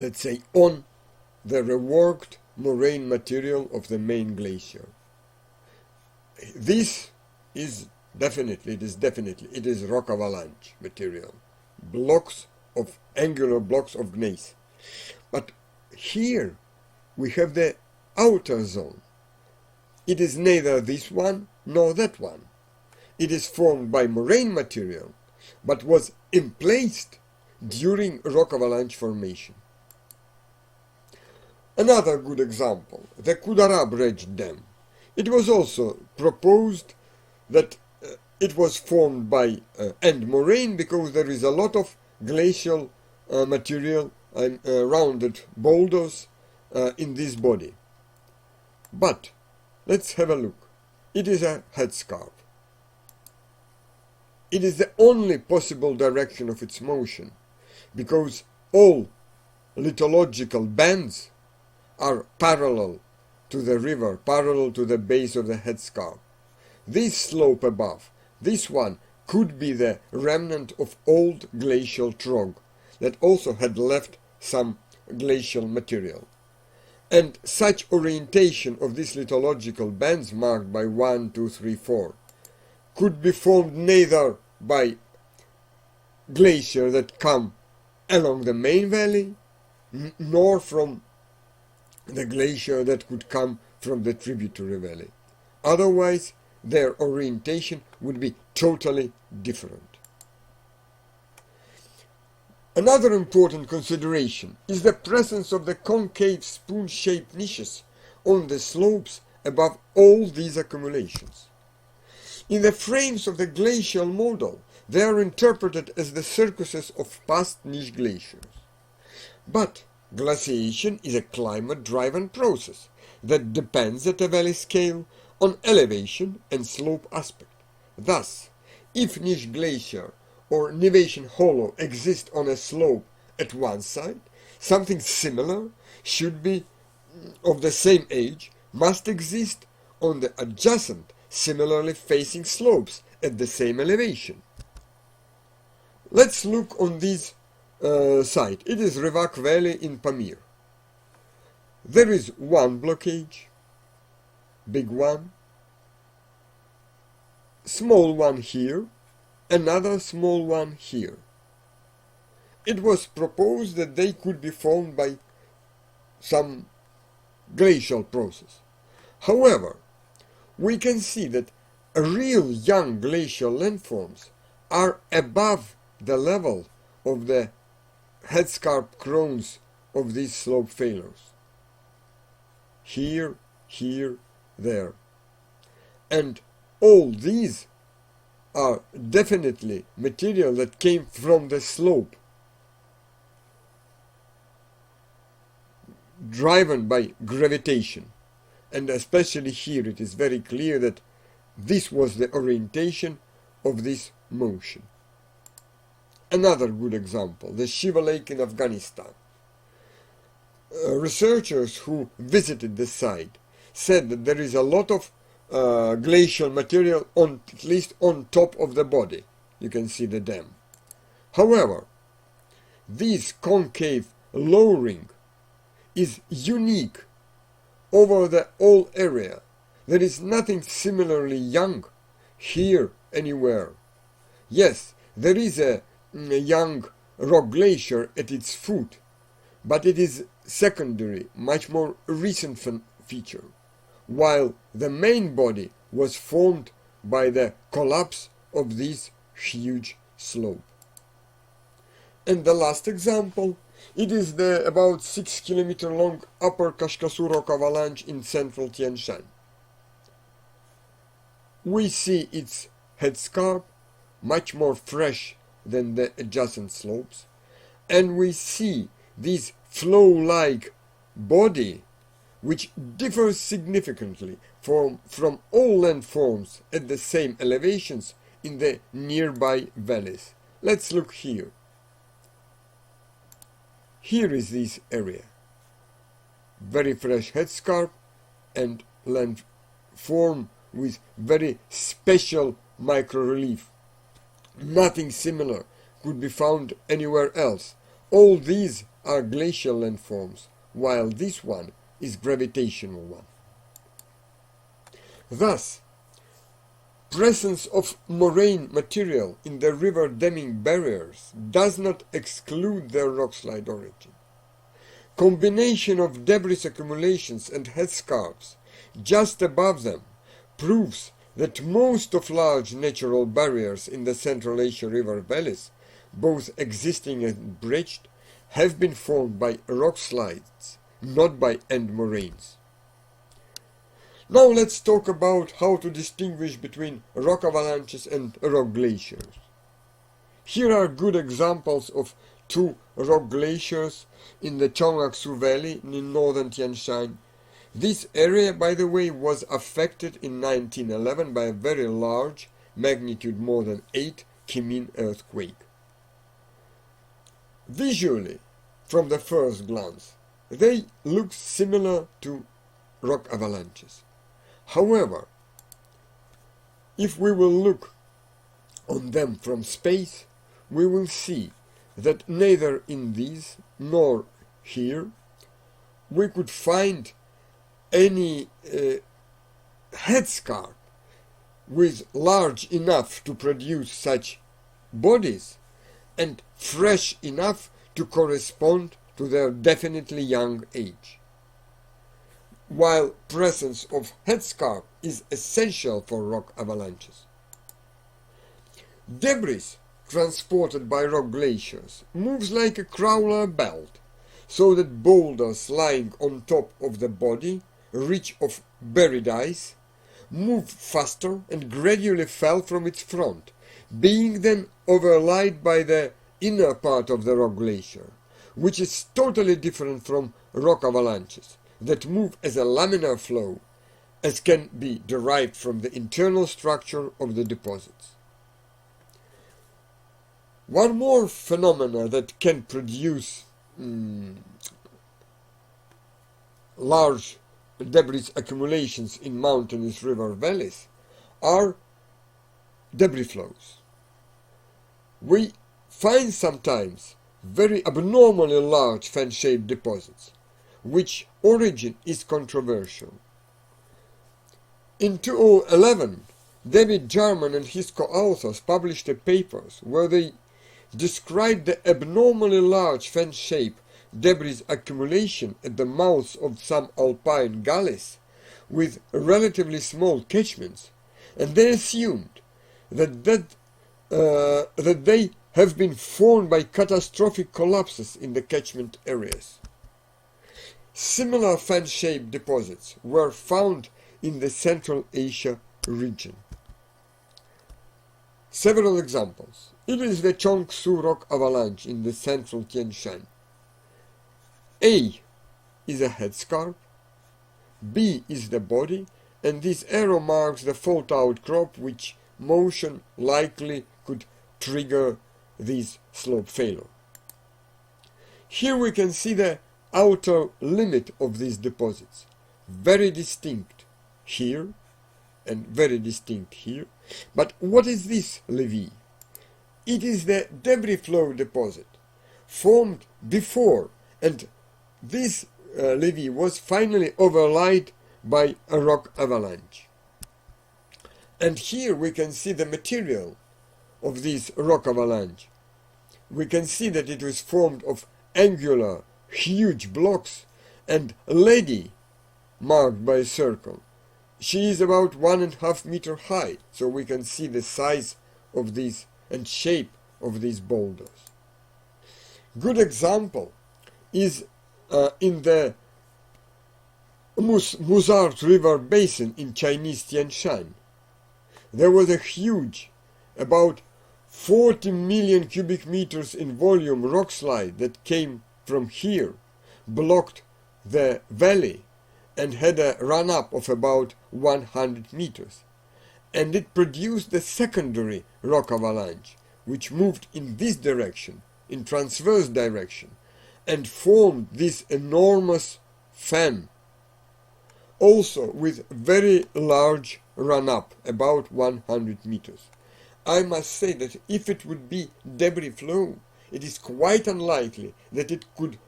let's say, on the reworked moraine material of the main glacier. This is definitely, it is rock avalanche material, angular blocks of gneiss. But here we have the outer zone. It is neither this one nor that one. It is formed by moraine material, but was emplaced during rock avalanche formation. Another good example, the Kudarab Ledge Dam. It was also proposed that it was formed by end moraine because there is a lot of glacial material and rounded boulders in this body. But let's have a look. It is a headscarp. It is the only possible direction of its motion because all lithological bands are parallel to the river, parallel to the base of the headscarp. This slope above, this one, could be the remnant of old glacial trog that also had left some glacial material. And such orientation of these lithological bands marked by 1, 2, 3, 4 could be formed neither by glacier that come along the main valley nor from the glacier that could come from the tributary valley. Otherwise, their orientation would be totally different. Another important consideration is the presence of the concave spoon-shaped niches on the slopes above all these accumulations. In the frames of the glacial model, they are interpreted as the circuses of past niche glaciers. But glaciation is a climate-driven process that depends at a valley scale on elevation and slope aspect. Thus, if niche glacier or Nivation hollow exist on a slope at one side, something similar should be of the same age must exist on the adjacent, similarly facing slopes at the same elevation. Let's look on this site. It is Revak Valley in Pamir. There is one blockage, big one, small one here, another small one here. It was proposed that they could be formed by some glacial process. However, we can see that real young glacial landforms are above the level of the headscarp crones of these slope failures. Here, here, there. And all these are definitely material that came from the slope, driven by gravitation. And especially here it is very clear that this was the orientation of this motion. Another good example, the Shiva Lake in Afghanistan. Researchers who visited the site said that there is a lot of glacial material at least on top of the body. You can see the dam. However, this concave lowering is unique over the whole area. There is nothing similarly young here anywhere. Yes, there is a young rock glacier at its foot, but it is secondary, much more recent feature, while the main body was formed by the collapse of this huge slope. And the last example, it is the about 6 km long upper Kashkasu rock avalanche in central Tian Shan. We see its headscarp much more fresh than the adjacent slopes, and we see this flow-like body which differs significantly from all landforms at the same elevations in the nearby valleys. Let's look here. Here is this area. Very fresh headscarp and landform with very special micro-relief. Nothing similar could be found anywhere else. All these are glacial landforms, while this one is gravitational one. Thus, presence of moraine material in the river damming barriers does not exclude their rockslide origin. Combination of debris accumulations and headscarps just above them proves that most of large natural barriers in the Central Asia river valleys, both existing and bridged, have been formed by rock slides, not by end moraines. Now let's talk about how to distinguish between rock avalanches and rock glaciers. Here are good examples of two rock glaciers in the Chongaksu Valley in northern Tian Shan. This area, by the way, was affected in 1911 by a very large, magnitude more than 8, Kimin earthquake. Visually, from the first glance, they look similar to rock avalanches. However, if we will look on them from space, we will see that neither in these nor here we could find any headscarp with large enough to produce such bodies and fresh enough to correspond to their definitely young age. While presence of headscarp is essential for rock avalanches. Debris transported by rock glaciers moves like a crawler belt, so that boulders lying on top of the body, rich of buried ice, move faster and gradually fell from its front, being then overlaid by the inner part of the rock glacier, which is totally different from rock avalanches that move as a laminar flow, as can be derived from the internal structure of the deposits. One more phenomena that can produce large debris accumulations in mountainous river valleys are debris flows. We find sometimes very abnormally large fan-shaped deposits, which origin is controversial. In 2011, David Jarman and his co-authors published papers where they described the abnormally large fan-shaped debris accumulation at the mouths of some alpine gullies with relatively small catchments, and they assumed that they have been formed by catastrophic collapses in the catchment areas. Similar fan-shaped deposits were found in the Central Asia region. Several examples. It is the Chongsu rock avalanche in the central Tian Shan. A is a headscarp, B is the body, and this arrow marks the fault outcrop which motion likely could trigger this slope failure. Here we can see the outer limit of these deposits, very distinct here and very distinct here. But what is this levee? It is the debris flow deposit formed before, and this levee was finally overlaid by a rock avalanche. And here we can see the material of this rock avalanche. We can see that it was formed of angular, huge blocks and a lady marked by a circle. She is about 1.5 meters high, so we can see the size of these and shape of these boulders. Good example is in the Musart River basin in Chinese Tian Shan. There was a huge, about 40 million cubic meters in volume rock slide that came from here, blocked the valley, and had a run-up of about 100 meters. And it produced the secondary rock avalanche, which moved in this direction, in transverse direction, and formed this enormous fan, also with very large run-up, about 100 meters. I must say that if it would be debris flow, it is quite unlikely that it could